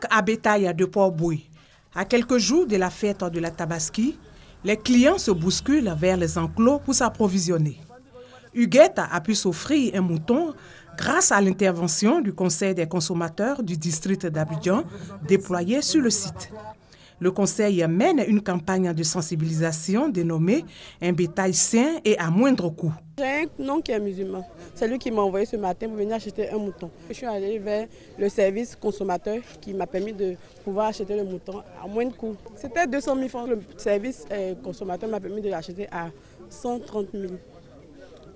parc à bétail de Port-Boué. À quelques jours de la fête de la Tabaski, les clients se bousculent vers les enclos pour s'approvisionner. Huguette a pu s'offrir un mouton grâce à l'intervention du Conseil des consommateurs du district d'Abidjan déployé sur le site. Le Conseil mène une campagne de sensibilisation dénommée « Un bétail sain et à moindre coût ». J'ai un oncle qui est musulman. C'est lui qui m'a envoyé ce matin pour venir acheter un mouton. Je suis allée vers le service consommateur qui m'a permis de pouvoir acheter le mouton à moins de coût. C'était 200 000 francs. Le service consommateur m'a permis de l'acheter à 130 000.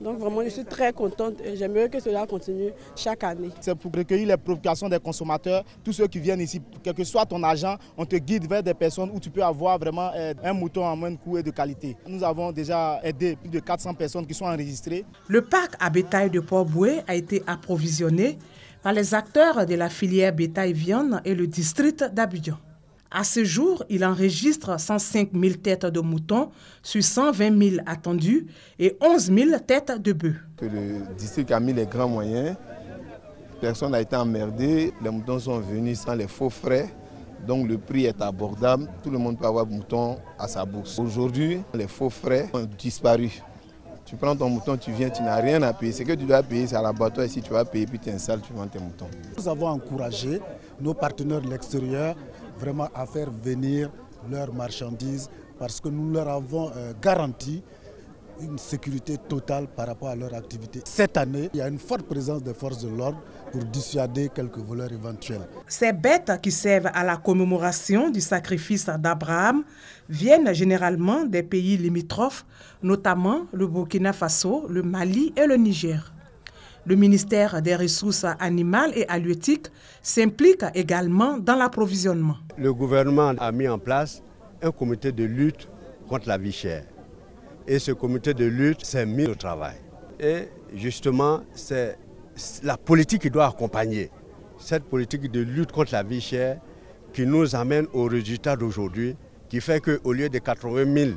Donc vraiment, je suis très contente et j'aimerais que cela continue chaque année. C'est pour recueillir les préoccupations des consommateurs. Tous ceux qui viennent ici, quel que soit ton argent, on te guide vers des personnes où tu peux avoir vraiment un mouton à moins de coût et de qualité. Nous avons déjà aidé plus de 400 personnes qui sont enregistrées. Le parc à bétail de Port-Boué a été approvisionné par les acteurs de la filière bétail-viande et le district d'Abidjan. À ce jour, il enregistre 105 000 têtes de moutons sur 120 000 attendus et 11 000 têtes de bœufs. Le district a mis les grands moyens, personne n'a été emmerdé, les moutons sont venus sans les faux frais, donc le prix est abordable, tout le monde peut avoir mouton à sa bourse. Aujourd'hui, les faux frais ont disparu. Tu prends ton mouton, tu viens, tu n'as rien à payer. Ce que tu dois payer, c'est à l'abattoir. Ici, tu vas payer, puis tu installes, tu vends tes moutons. Nous avons encouragé nos partenaires de l'extérieur vraiment à faire venir leurs marchandises parce que nous leur avons garanti une sécurité totale par rapport à leur activité. Cette année, il y a une forte présence des forces de l'ordre pour dissuader quelques voleurs éventuels. Ces bêtes qui servent à la commémoration du sacrifice d'Abraham viennent généralement des pays limitrophes, notamment le Burkina Faso, le Mali et le Niger. Le ministère des Ressources animales et halieutiques s'implique également dans l'approvisionnement. Le gouvernement a mis en place un comité de lutte contre la vie chère. Et ce comité de lutte s'est mis au travail. Et justement, c'est la politique qui doit accompagner cette politique de lutte contre la vie chère qui nous amène au résultat d'aujourd'hui, qui fait qu'au lieu de 80 000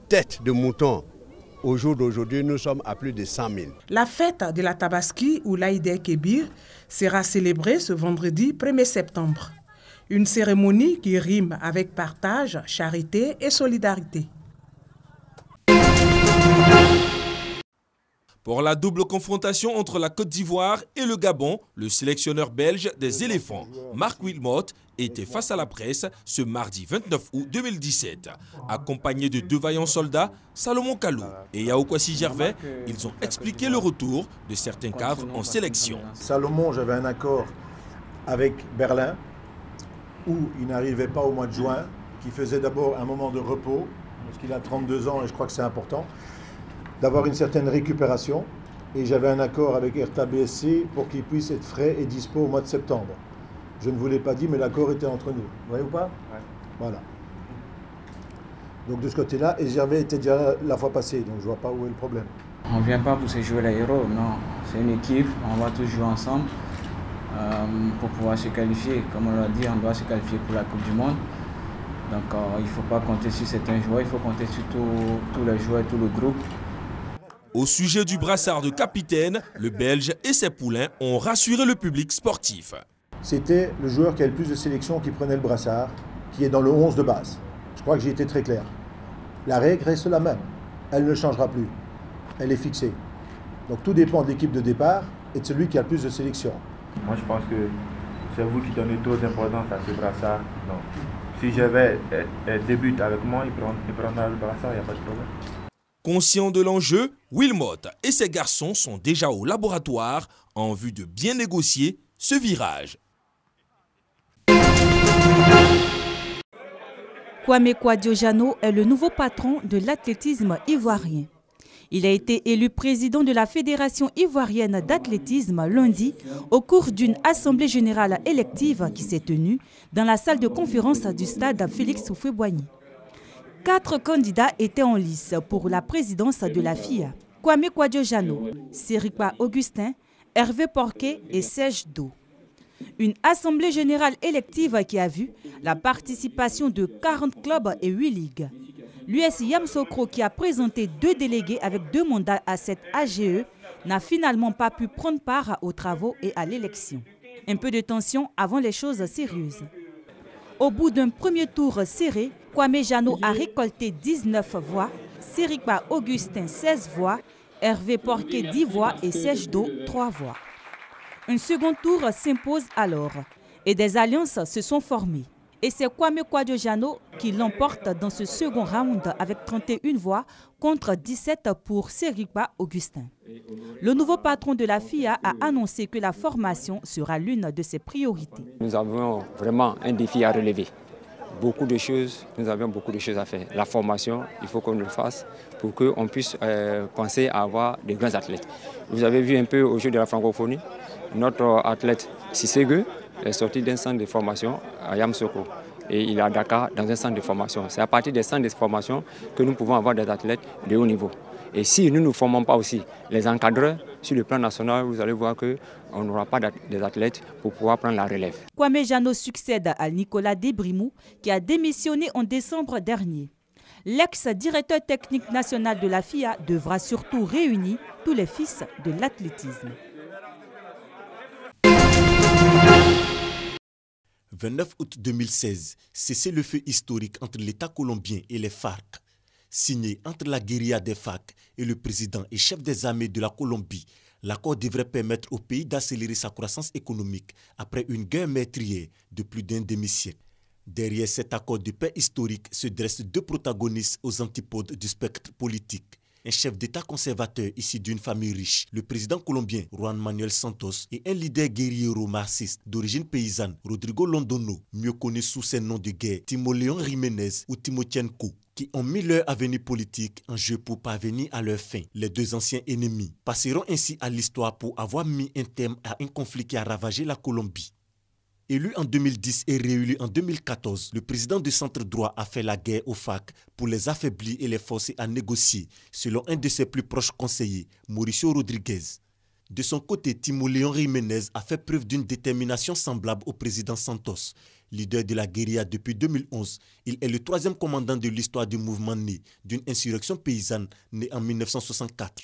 têtes de moutons, au jour d'aujourd'hui, nous sommes à plus de 100 000. La fête de la Tabaski ou l'Aïd el-Kébir sera célébrée ce vendredi 1er septembre. Une cérémonie qui rime avec partage, charité et solidarité. Pour la double confrontation entre la Côte d'Ivoire et le Gabon, le sélectionneur belge des éléphants, Marc Wilmot, était face à la presse ce mardi 29 août 2017. Accompagné de deux vaillants soldats, Salomon Kalou et Yaoukwasi Gervais, ils ont expliqué le retour de certains cadres en sélection. Salomon, j'avais un accord avec Berlin où il n'arrivait pas au mois de juin, qui faisait d'abord un moment de repos, parce qu'il a 32 ans et je crois que c'est important, d'avoir une certaine récupération. Et j'avais un accord avec Hertha BSC pour qu'il puisse être frais et dispo au mois de septembre. Je ne vous l'ai pas dit, mais l'accord était entre nous. Vous voyez ou pas? Ouais. Voilà. Donc de ce côté-là, et Gervais était déjà là la fois passée, donc je ne vois pas où est le problème. On ne vient pas pour se jouer les héros, non. C'est une équipe, on va tous jouer ensemble pour pouvoir se qualifier. Comme on l'a dit, on doit se qualifier pour la Coupe du Monde. Donc il ne faut pas compter sur certains joueurs, il faut compter sur tous les joueurs, tout le groupe. Au sujet du brassard de capitaine, le Belge et ses poulains ont rassuré le public sportif. C'était le joueur qui a le plus de sélection qui prenait le brassard, qui est dans le 11 de base. Je crois que j'ai été très clair. La règle reste la même. Elle ne changera plus. Elle est fixée. Donc tout dépend de l'équipe de départ et de celui qui a le plus de sélection. Moi je pense que c'est vous qui donnez trop d'importance à ce brassard. Donc, si Gervais débute avec moi, il prendra le brassard, il n'y a pas de problème. Conscient de l'enjeu, Wilmot et ses garçons sont déjà au laboratoire en vue de bien négocier ce virage. Kwame Kouadio-Jano est le nouveau patron de l'athlétisme ivoirien. Il a été élu président de la Fédération ivoirienne d'athlétisme lundi au cours d'une assemblée générale élective qui s'est tenue dans la salle de conférence du stade Félix Houphouët-Boigny. 4 candidats étaient en lice pour la présidence de la FIA. Kwame Kouadio-Jano, Sirikpa Augustin, Hervé Porquet et Serge Do. Une assemblée générale élective qui a vu la participation de 40 clubs et 8 ligues. L'US Yamoussoukro, qui a présenté 2 délégués avec 2 mandats à cette AGE, n'a finalement pas pu prendre part aux travaux et à l'élection. Un peu de tension avant les choses sérieuses. Au bout d'un premier tour serré, Kwame Jano a récolté 19 voix, Serikba Augustin 16 voix, Hervé Porquet 10 voix et Serge Do 3 voix. Un second tour s'impose alors et des alliances se sont formées. Et c'est Kwame Kwadwo Jano qui l'emporte dans ce second round avec 31 voix contre 17 pour Serikba Augustin. Le nouveau patron de la FIA a annoncé que la formation sera l'une de ses priorités. Nous avons vraiment un défi à relever. Beaucoup de choses, nous avons beaucoup de choses à faire. La formation, il faut qu'on le fasse pour qu'on puisse penser à avoir de grands athlètes. Vous avez vu un peu au jeu de la francophonie, notre athlète Sissege est sorti d'un centre de formation à Yamsoko et il est à Dakar dans un centre de formation. C'est à partir des centres de formation que nous pouvons avoir des athlètes de haut niveau. Et si nous ne formons pas aussi les encadreurs sur le plan national, vous allez voir qu'on n'aura pas des athlètes pour pouvoir prendre la relève. Kwame Jano succède à Nicolas Debrimou qui a démissionné en décembre dernier. L'ex-directeur technique national de la FIA devra surtout réunir tous les fils de l'athlétisme. 29 août 2016, cessez-le-feu historique entre l'État colombien et les FARC. Signé entre la guérilla des FARC et le président et chef des armées de la Colombie, l'accord devrait permettre au pays d'accélérer sa croissance économique après une guerre meurtrière de plus d'un demi-siècle. Derrière cet accord de paix historique se dressent deux protagonistes aux antipodes du spectre politique. Un chef d'État conservateur issu d'une famille riche, le président colombien Juan Manuel Santos, et un leader guerriero marxiste d'origine paysanne, Rodrigo Londono, mieux connu sous ses noms de guerre, Timoleon Jiménez ou Timochenko, qui ont mis leur avenir politique en jeu pour parvenir à leur fin. Les deux anciens ennemis passeront ainsi à l'histoire pour avoir mis un terme à un conflit qui a ravagé la Colombie. Élu en 2010 et réélu en 2014, le président du centre-droit a fait la guerre aux FARC pour les affaiblir et les forcer à négocier, selon un de ses plus proches conseillers, Mauricio Rodriguez. De son côté, Timoleon Jiménez a fait preuve d'une détermination semblable au président Santos. Leader de la guérilla depuis 2011, il est le troisième commandant de l'histoire du mouvement né d'une insurrection paysanne née en 1964.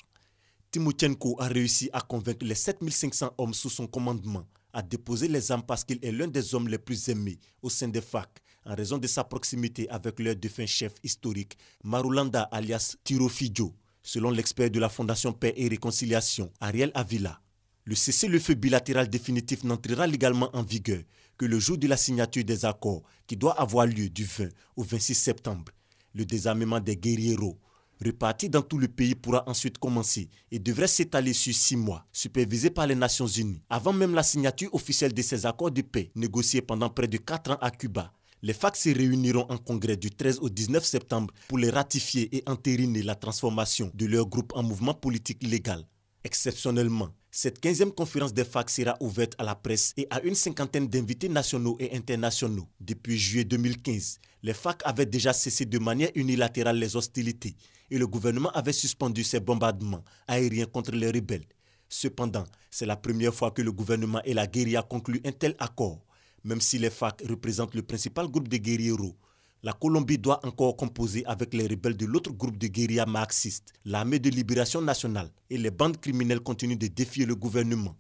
Timochenko a réussi à convaincre les 7500 hommes sous son commandement à déposer les armes parce qu'il est l'un des hommes les plus aimés au sein des FARC en raison de sa proximité avec leur défunt chef historique Marulanda alias Tirofidjo, selon l'expert de la Fondation Paix et Réconciliation, Ariel Avila. Le cessez-le-feu bilatéral définitif n'entrera légalement en vigueur que le jour de la signature des accords qui doit avoir lieu du 20 au 26 septembre. Le désarmement des guérilleros reparti dans tout le pays pourra ensuite commencer et devrait s'étaler sur 6 mois, supervisé par les Nations Unies. Avant même la signature officielle de ces accords de paix, négociés pendant près de 4 ans à Cuba, les FARC se réuniront en congrès du 13 au 19 septembre pour les ratifier et entériner la transformation de leur groupe en mouvement politique légal. Exceptionnellement, cette 15e conférence des FARC sera ouverte à la presse et à une cinquantaine d'invités nationaux et internationaux. Depuis juillet 2015, les FARC avaient déjà cessé de manière unilatérale les hostilités et le gouvernement avait suspendu ses bombardements aériens contre les rebelles. Cependant, c'est la première fois que le gouvernement et la guérilla concluent un tel accord. Même si les FARC représentent le principal groupe de guérilleros, la Colombie doit encore composer avec les rebelles de l'autre groupe de guérilla marxistes, l'armée de libération nationale, et les bandes criminelles continuent de défier le gouvernement.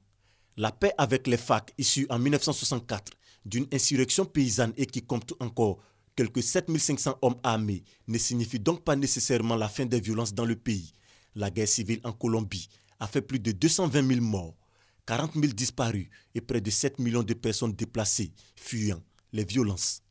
La paix avec les FARC, issue en 1964 d'une insurrection paysanne et qui compte encore quelques 7500 hommes armés, ne signifie donc pas nécessairement la fin des violences dans le pays. La guerre civile en Colombie a fait plus de 220 000 morts, 40 000 disparus et près de 7 millions de personnes déplacées, fuyant les violences.